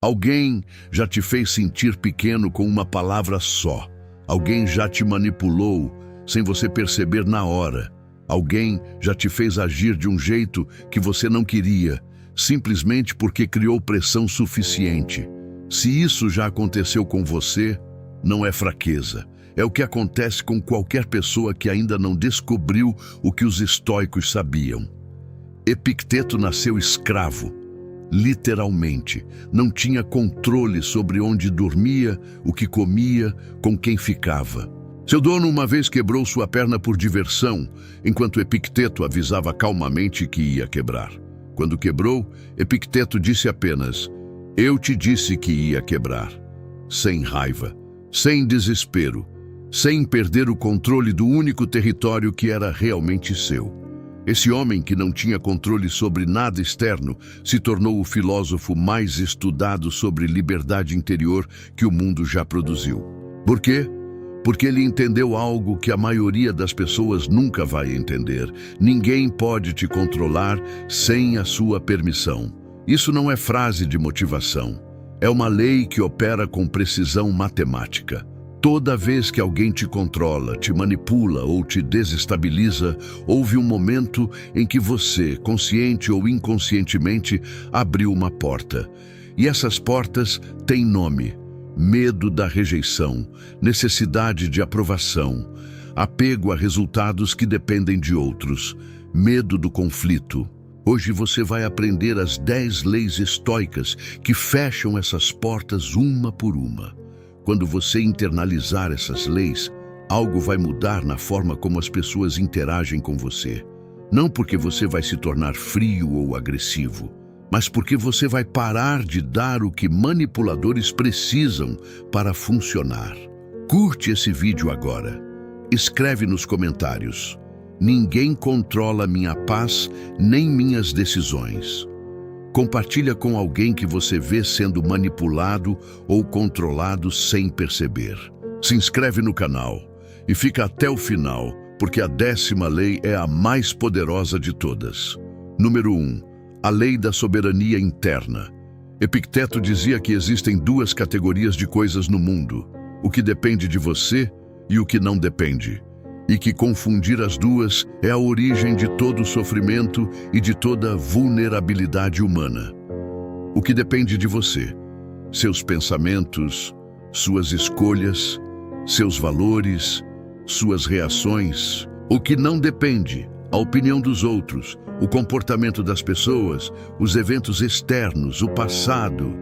Alguém já te fez sentir pequeno com uma palavra só. Alguém já te manipulou sem você perceber na hora. Alguém já te fez agir de um jeito que você não queria, simplesmente porque criou pressão suficiente. Se isso já aconteceu com você, não é fraqueza. É o que acontece com qualquer pessoa que ainda não descobriu o que os estoicos sabiam. Epicteto nasceu escravo. Literalmente, não tinha controle sobre onde dormia, o que comia, com quem ficava. Seu dono uma vez quebrou sua perna por diversão, enquanto Epicteto avisava calmamente que ia quebrar. Quando quebrou, Epicteto disse apenas: "Eu te disse que ia quebrar." Sem raiva, sem desespero, sem perder o controle do único território que era realmente seu. Esse homem, que não tinha controle sobre nada externo, se tornou o filósofo mais estudado sobre liberdade interior que o mundo já produziu. Por quê? Porque ele entendeu algo que a maioria das pessoas nunca vai entender. Ninguém pode te controlar sem a sua permissão. Isso não é frase de motivação. É uma lei que opera com precisão matemática. Toda vez que alguém te controla, te manipula ou te desestabiliza, houve um momento em que você, consciente ou inconscientemente, abriu uma porta. E essas portas têm nome: medo da rejeição, necessidade de aprovação, apego a resultados que dependem de outros, medo do conflito. Hoje você vai aprender as 10 leis estoicas que fecham essas portas uma por uma. Quando você internalizar essas leis, algo vai mudar na forma como as pessoas interagem com você. Não porque você vai se tornar frio ou agressivo, mas porque você vai parar de dar o que manipuladores precisam para funcionar. Curte esse vídeo agora. Escreve nos comentários: "Ninguém controla minha paz nem minhas decisões." Compartilha com alguém que você vê sendo manipulado ou controlado sem perceber. Se inscreve no canal e fica até o final, porque a 10ª lei é a mais poderosa de todas. Número 1. A lei da soberania interna. Epicteto dizia que existem 2 categorias de coisas no mundo: o que depende de você e o que não depende. E que confundir as duas é a origem de todo o sofrimento e de toda vulnerabilidade humana. O que depende de você: seus pensamentos, suas escolhas, seus valores, suas reações. O que não depende: a opinião dos outros, o comportamento das pessoas, os eventos externos, o passado.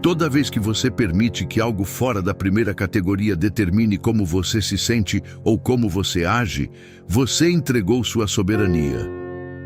Toda vez que você permite que algo fora da primeira categoria determine como você se sente ou como você age, você entregou sua soberania.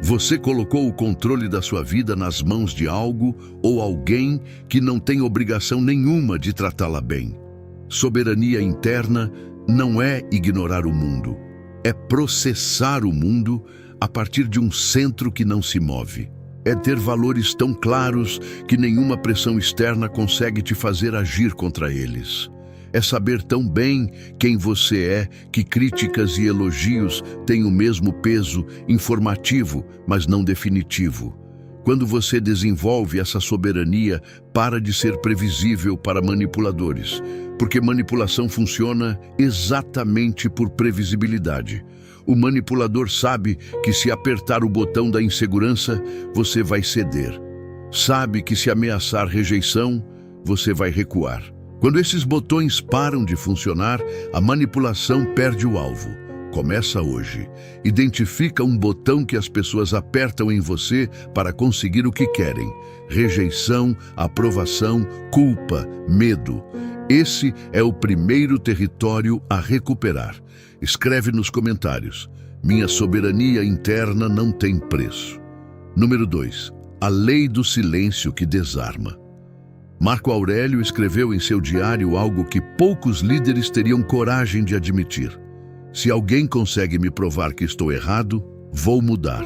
Você colocou o controle da sua vida nas mãos de algo ou alguém que não tem obrigação nenhuma de tratá-la bem. Soberania interna não é ignorar o mundo, é processar o mundo a partir de um centro que não se move. É ter valores tão claros que nenhuma pressão externa consegue te fazer agir contra eles. É saber tão bem quem você é que críticas e elogios têm o mesmo peso, informativo, mas não definitivo. Quando você desenvolve essa soberania, para de ser previsível para manipuladores, porque manipulação funciona exatamente por previsibilidade. O manipulador sabe que se apertar o botão da insegurança, você vai ceder. Sabe que se ameaçar rejeição, você vai recuar. Quando esses botões param de funcionar, a manipulação perde o alvo. Começa hoje. Identifica um botão que as pessoas apertam em você para conseguir o que querem: rejeição, aprovação, culpa, medo. Esse é o primeiro território a recuperar. Escreve nos comentários: "Minha soberania interna não tem preço." Número 2. A lei do silêncio que desarma. Marco Aurélio escreveu em seu diário algo que poucos líderes teriam coragem de admitir: "Se alguém consegue me provar que estou errado, vou mudar.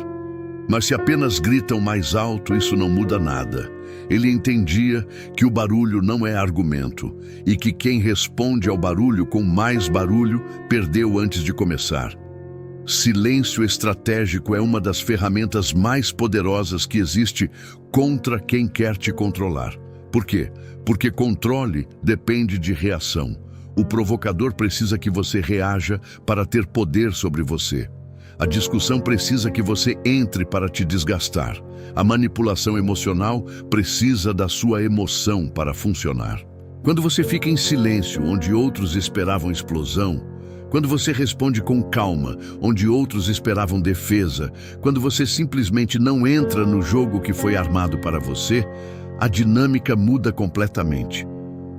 Mas se apenas gritam mais alto, isso não muda nada." Ele entendia que o barulho não é argumento e que quem responde ao barulho com mais barulho perdeu antes de começar. Silêncio estratégico é uma das ferramentas mais poderosas que existe contra quem quer te controlar. Por quê? Porque controle depende de reação. O provocador precisa que você reaja para ter poder sobre você. A discussão precisa que você entre para te desgastar. A manipulação emocional precisa da sua emoção para funcionar. Quando você fica em silêncio, onde outros esperavam explosão, quando você responde com calma, onde outros esperavam defesa, quando você simplesmente não entra no jogo que foi armado para você, a dinâmica muda completamente.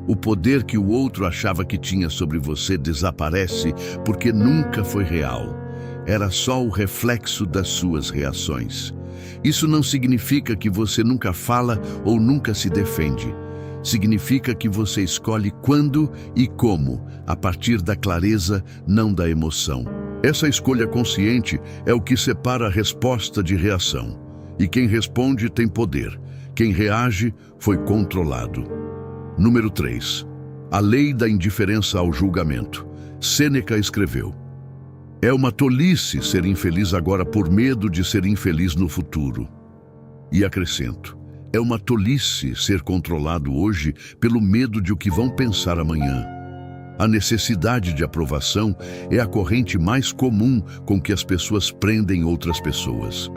O poder que o outro achava que tinha sobre você desaparece porque nunca foi real. Era só o reflexo das suas reações. Isso não significa que você nunca fala ou nunca se defende. Significa que você escolhe quando e como, a partir da clareza, não da emoção. Essa escolha consciente é o que separa a resposta de reação. E quem responde tem poder. Quem reage foi controlado. Número 3. A lei da indiferença ao julgamento. Sêneca escreveu: é uma tolice ser infeliz agora por medo de ser infeliz no futuro. E acrescento: é uma tolice ser controlado hoje pelo medo de o que vão pensar amanhã. A necessidade de aprovação é a corrente mais comum com que as pessoas prendem outras pessoas.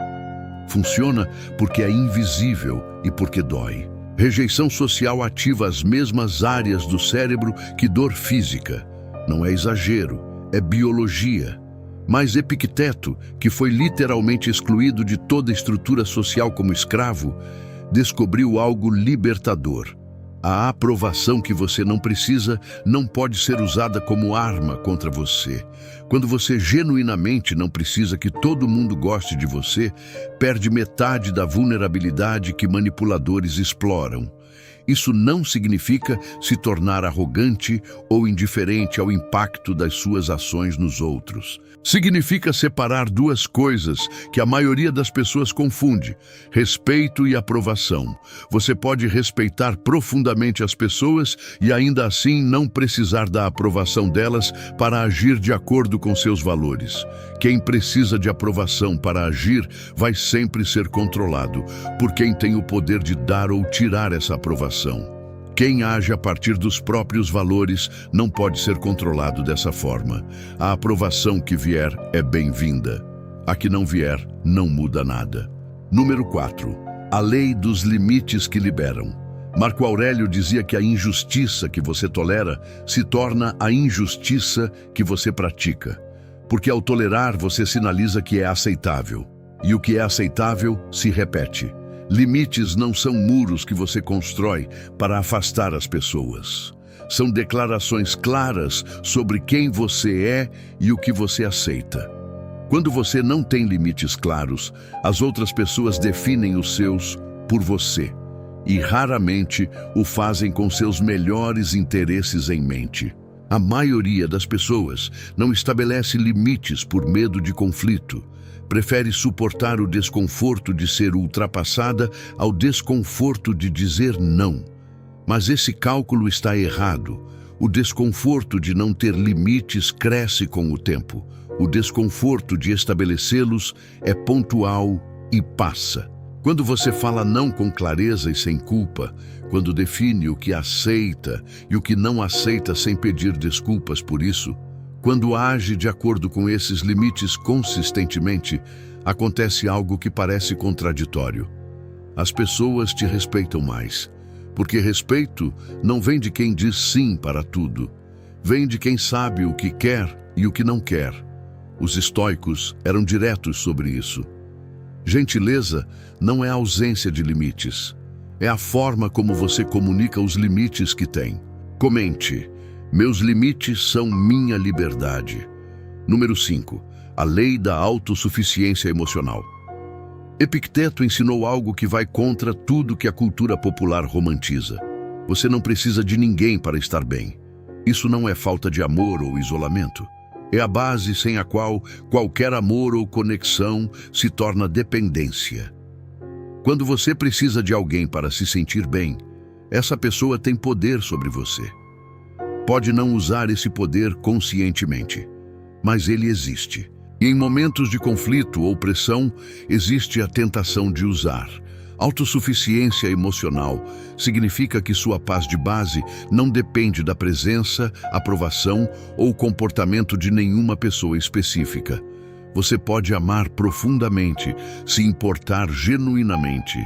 Funciona porque é invisível e porque dói. Rejeição social ativa as mesmas áreas do cérebro que dor física. Não é exagero, é biologia. Mas Epicteto, que foi literalmente excluído de toda estrutura social como escravo, descobriu algo libertador. A aprovação que você não precisa não pode ser usada como arma contra você. Quando você genuinamente não precisa que todo mundo goste de você, perde metade da vulnerabilidade que manipuladores exploram. Isso não significa se tornar arrogante ou indiferente ao impacto das suas ações nos outros. Significa separar duas coisas que a maioria das pessoas confunde: respeito e aprovação. Você pode respeitar profundamente as pessoas e ainda assim não precisar da aprovação delas para agir de acordo com seus valores. Quem precisa de aprovação para agir vai sempre ser controlado por quem tem o poder de dar ou tirar essa aprovação. Quem age a partir dos próprios valores não pode ser controlado dessa forma. A aprovação que vier é bem-vinda. A que não vier, não muda nada. Número 4. A lei dos limites que liberam. Marco Aurélio dizia que a injustiça que você tolera se torna a injustiça que você pratica. Porque ao tolerar, você sinaliza que é aceitável. E o que é aceitável se repete. Limites não são muros que você constrói para afastar as pessoas. São declarações claras sobre quem você é e o que você aceita. Quando você não tem limites claros, as outras pessoas definem os seus por você e raramente o fazem com seus melhores interesses em mente. A maioria das pessoas não estabelece limites por medo de conflito. Prefere suportar o desconforto de ser ultrapassada ao desconforto de dizer não. Mas esse cálculo está errado. O desconforto de não ter limites cresce com o tempo. O desconforto de estabelecê-los é pontual e passa. Quando você fala não com clareza e sem culpa, quando define o que aceita e o que não aceita sem pedir desculpas por isso, quando age de acordo com esses limites consistentemente, acontece algo que parece contraditório. As pessoas te respeitam mais, porque respeito não vem de quem diz sim para tudo, vem de quem sabe o que quer e o que não quer. Os estoicos eram diretos sobre isso. Gentileza não é a ausência de limites, é a forma como você comunica os limites que tem. Comente: meus limites são minha liberdade. Número 5. A lei da autossuficiência emocional. Epicteto ensinou algo que vai contra tudo que a cultura popular romantiza. Você não precisa de ninguém para estar bem. Isso não é falta de amor ou isolamento. É a base sem a qual qualquer amor ou conexão se torna dependência. Quando você precisa de alguém para se sentir bem, essa pessoa tem poder sobre você. Pode não usar esse poder conscientemente, mas ele existe. E em momentos de conflito ou pressão, existe a tentação de usar. Autossuficiência emocional significa que sua paz de base não depende da presença, aprovação ou comportamento de nenhuma pessoa específica. Você pode amar profundamente, se importar genuinamente,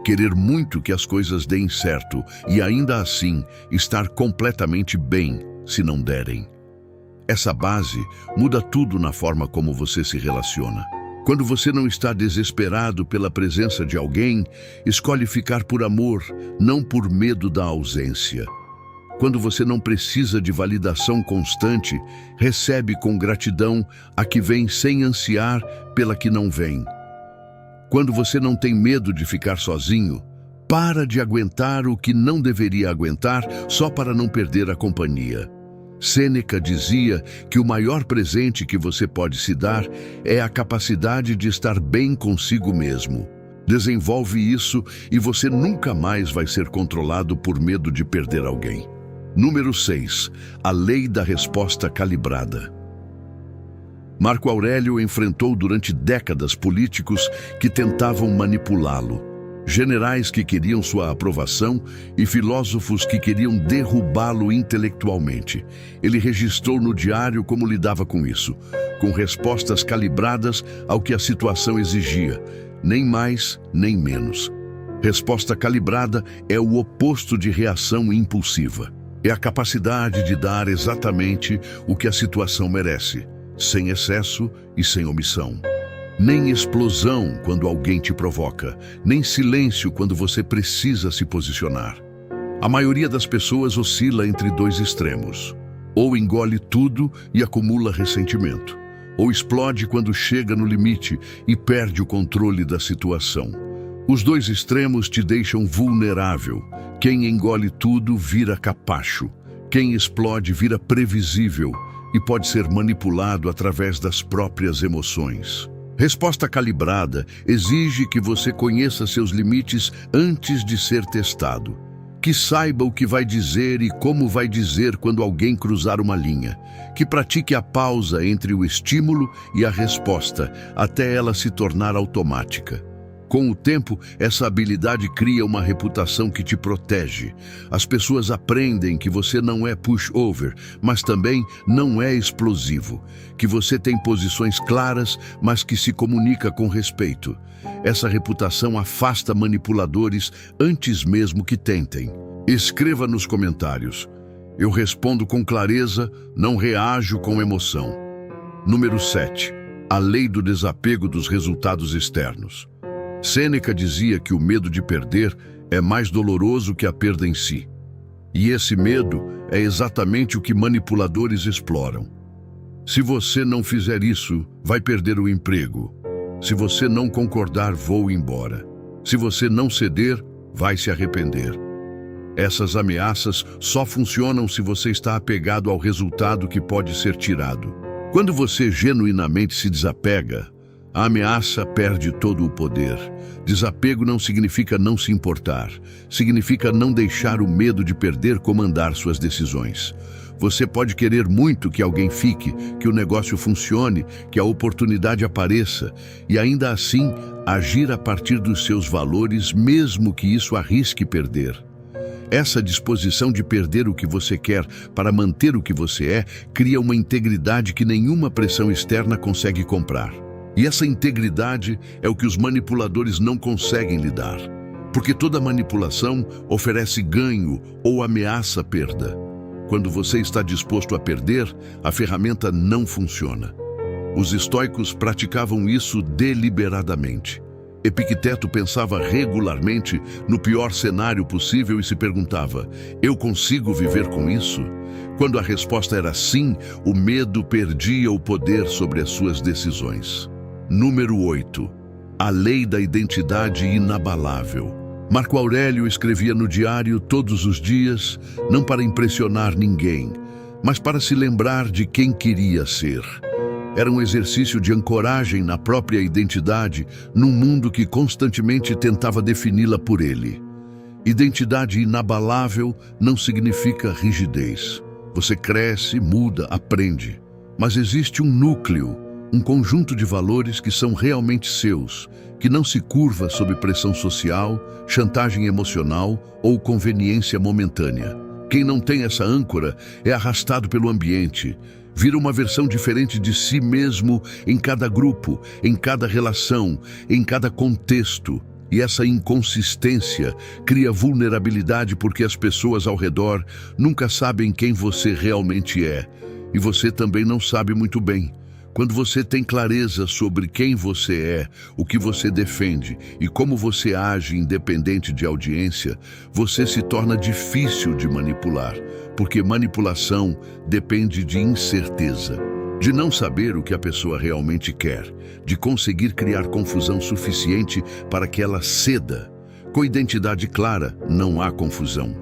querer muito que as coisas deem certo e ainda assim estar completamente bem se não derem. Essa base muda tudo na forma como você se relaciona. Quando você não está desesperado pela presença de alguém, escolhe ficar por amor, não por medo da ausência. Quando você não precisa de validação constante, recebe com gratidão a que vem sem ansiar pela que não vem. Quando você não tem medo de ficar sozinho, para de aguentar o que não deveria aguentar só para não perder a companhia. Sêneca dizia que o maior presente que você pode se dar é a capacidade de estar bem consigo mesmo. Desenvolve isso e você nunca mais vai ser controlado por medo de perder alguém. Número 6. A lei da resposta calibrada. Marco Aurélio enfrentou durante décadas políticos que tentavam manipulá-lo. Generais que queriam sua aprovação e filósofos que queriam derrubá-lo intelectualmente. Ele registrou no diário como lidava com isso, com respostas calibradas ao que a situação exigia, nem mais nem menos. Resposta calibrada é o oposto de reação impulsiva. É a capacidade de dar exatamente o que a situação merece, sem excesso e sem omissão. Nem explosão quando alguém te provoca, nem silêncio quando você precisa se posicionar. A maioria das pessoas oscila entre dois extremos. Ou engole tudo e acumula ressentimento, ou explode quando chega no limite e perde o controle da situação. Os dois extremos te deixam vulnerável. Quem engole tudo vira capacho. Quem explode vira previsível e pode ser manipulado através das próprias emoções. Resposta calibrada exige que você conheça seus limites antes de ser testado. Que saiba o que vai dizer e como vai dizer quando alguém cruzar uma linha. Que pratique a pausa entre o estímulo e a resposta, até ela se tornar automática. Com o tempo, essa habilidade cria uma reputação que te protege. As pessoas aprendem que você não é pushover, mas também não é explosivo. Que você tem posições claras, mas que se comunica com respeito. Essa reputação afasta manipuladores antes mesmo que tentem. Escreva nos comentários. Eu respondo com clareza, não reajo com emoção. Número 7. A lei do desapego dos resultados externos. Sêneca dizia que o medo de perder é mais doloroso que a perda em si. E esse medo é exatamente o que manipuladores exploram. Se você não fizer isso, vai perder o emprego. Se você não concordar, vou embora. Se você não ceder, vai se arrepender. Essas ameaças só funcionam se você está apegado ao resultado que pode ser tirado. Quando você genuinamente se desapega, a ameaça perde todo o poder. Desapego não significa não se importar. Significa não deixar o medo de perder comandar suas decisões. Você pode querer muito que alguém fique, que o negócio funcione, que a oportunidade apareça, e ainda assim agir a partir dos seus valores, mesmo que isso arrisque perder. Essa disposição de perder o que você quer para manter o que você é, cria uma integridade que nenhuma pressão externa consegue comprar. E essa integridade é o que os manipuladores não conseguem lidar, porque toda manipulação oferece ganho ou ameaça perda. Quando você está disposto a perder, a ferramenta não funciona. Os estoicos praticavam isso deliberadamente. Epicteto pensava regularmente no pior cenário possível e se perguntava: eu consigo viver com isso? Quando a resposta era sim, o medo perdia o poder sobre as suas decisões. Número 8. A lei da identidade inabalável. Marco Aurélio escrevia no diário todos os dias, não para impressionar ninguém, mas para se lembrar de quem queria ser. Era um exercício de ancoragem na própria identidade, num mundo que constantemente tentava defini-la por ele. Identidade inabalável não significa rigidez. Você cresce, muda, aprende. Mas existe um núcleo, um conjunto de valores que são realmente seus, que não se curva sob pressão social, chantagem emocional ou conveniência momentânea. Quem não tem essa âncora é arrastado pelo ambiente, vira uma versão diferente de si mesmo em cada grupo, em cada relação, em cada contexto. E essa inconsistência cria vulnerabilidade porque as pessoas ao redor nunca sabem quem você realmente é. E você também não sabe muito bem. Quando você tem clareza sobre quem você é, o que você defende e como você age independente de audiência, você se torna difícil de manipular, porque manipulação depende de incerteza, de não saber o que a pessoa realmente quer, de conseguir criar confusão suficiente para que ela ceda. Com identidade clara, não há confusão.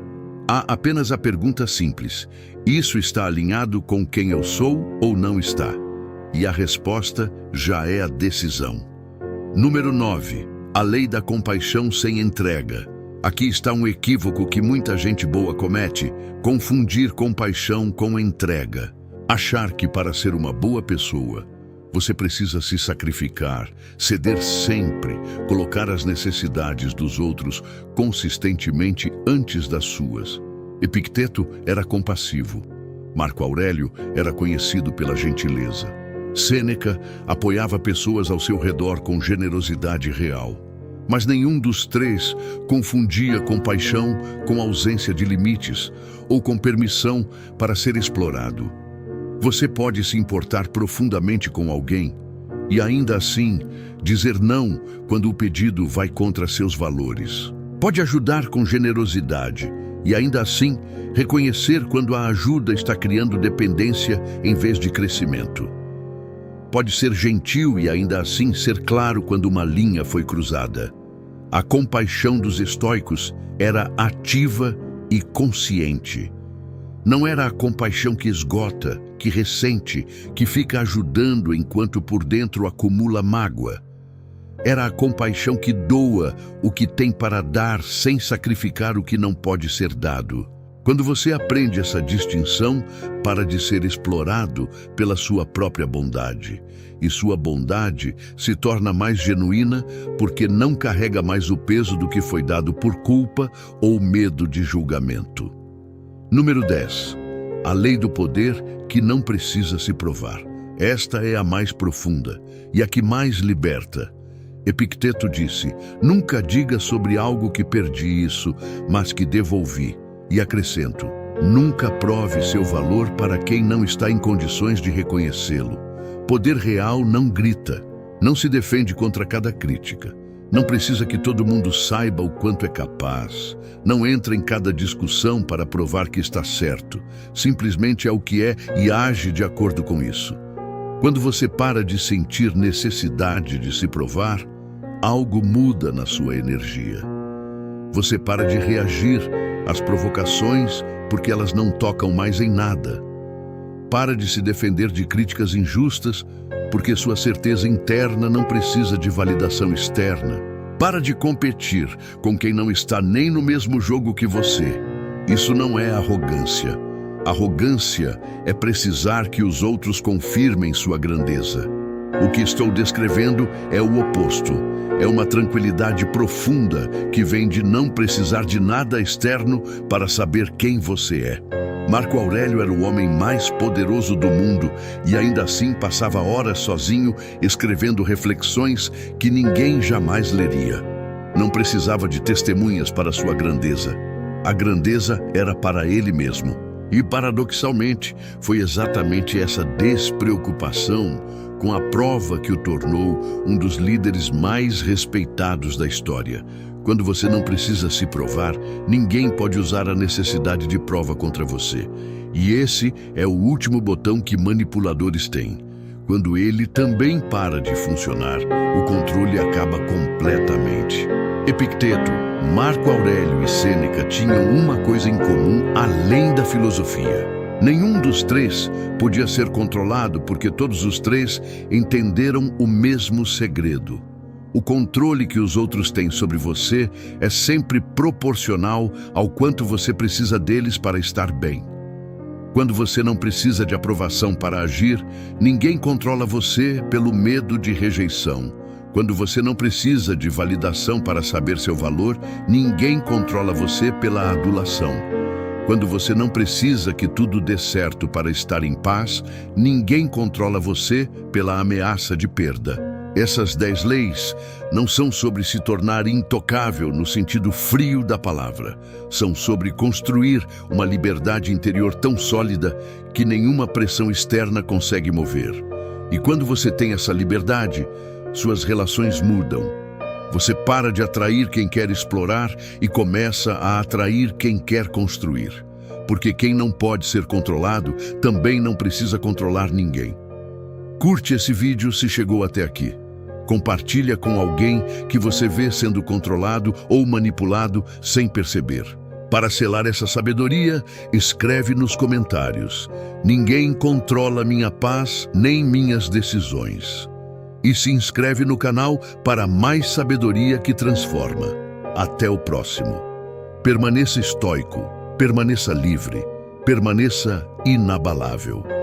Há apenas a pergunta simples: isso está alinhado com quem eu sou ou não está? E a resposta já é a decisão. Número 9. A lei da compaixão sem entrega. Aqui está um equívoco que muita gente boa comete: confundir compaixão com entrega. Achar que para ser uma boa pessoa, você precisa se sacrificar, ceder sempre, colocar as necessidades dos outros consistentemente antes das suas. Epicteto era compassivo. Marco Aurélio era conhecido pela gentileza. Sêneca apoiava pessoas ao seu redor com generosidade real. Mas nenhum dos três confundia compaixão com ausência de limites ou com permissão para ser explorado. Você pode se importar profundamente com alguém e ainda assim dizer não quando o pedido vai contra seus valores. Pode ajudar com generosidade e ainda assim reconhecer quando a ajuda está criando dependência em vez de crescimento. Pode ser gentil e ainda assim ser claro quando uma linha foi cruzada. A compaixão dos estoicos era ativa e consciente. Não era a compaixão que esgota, que ressente, que fica ajudando enquanto por dentro acumula mágoa. Era a compaixão que doa o que tem para dar sem sacrificar o que não pode ser dado. Quando você aprende essa distinção, para de ser explorado pela sua própria bondade. E sua bondade se torna mais genuína porque não carrega mais o peso do que foi dado por culpa ou medo de julgamento. Número 10. A lei do poder que não precisa se provar. Esta é a mais profunda e a que mais liberta. Epicteto disse: nunca diga sobre algo que perdi isso, mas que devolvi. E acrescento: nunca prove seu valor para quem não está em condições de reconhecê-lo. Poder real não grita, não se defende contra cada crítica. Não precisa que todo mundo saiba o quanto é capaz. Não entra em cada discussão para provar que está certo. Simplesmente é o que é e age de acordo com isso. Quando você para de sentir necessidade de se provar, algo muda na sua energia. Você para de reagir às provocações porque elas não tocam mais em nada. Para de se defender de críticas injustas porque sua certeza interna não precisa de validação externa. Para de competir com quem não está nem no mesmo jogo que você. Isso não é arrogância. Arrogância é precisar que os outros confirmem sua grandeza. O que estou descrevendo é o oposto. É uma tranquilidade profunda que vem de não precisar de nada externo para saber quem você é. Marco Aurélio era o homem mais poderoso do mundo e ainda assim passava horas sozinho escrevendo reflexões que ninguém jamais leria. Não precisava de testemunhas para sua grandeza. A grandeza era para ele mesmo. E, paradoxalmente, foi exatamente essa despreocupação com a prova que o tornou um dos líderes mais respeitados da história. Quando você não precisa se provar, ninguém pode usar a necessidade de prova contra você. E esse é o último botão que manipuladores têm. Quando ele também para de funcionar, o controle acaba completamente. Epicteto, Marco Aurélio e Sêneca tinham uma coisa em comum além da filosofia. Nenhum dos três podia ser controlado porque todos os três entenderam o mesmo segredo. O controle que os outros têm sobre você é sempre proporcional ao quanto você precisa deles para estar bem. Quando você não precisa de aprovação para agir, ninguém controla você pelo medo de rejeição. Quando você não precisa de validação para saber seu valor, ninguém controla você pela adulação. Quando você não precisa que tudo dê certo para estar em paz, ninguém controla você pela ameaça de perda. Essas 10 leis não são sobre se tornar intocável no sentido frio da palavra. São sobre construir uma liberdade interior tão sólida que nenhuma pressão externa consegue mover. E quando você tem essa liberdade, suas relações mudam. Você para de atrair quem quer explorar e começa a atrair quem quer construir. Porque quem não pode ser controlado também não precisa controlar ninguém. Curte esse vídeo se chegou até aqui. Compartilha com alguém que você vê sendo controlado ou manipulado sem perceber. Para selar essa sabedoria, escreve nos comentários: ninguém controla minha paz nem minhas decisões. E se inscreve no canal para mais sabedoria que transforma. Até o próximo. Permaneça estoico, permaneça livre, permaneça inabalável.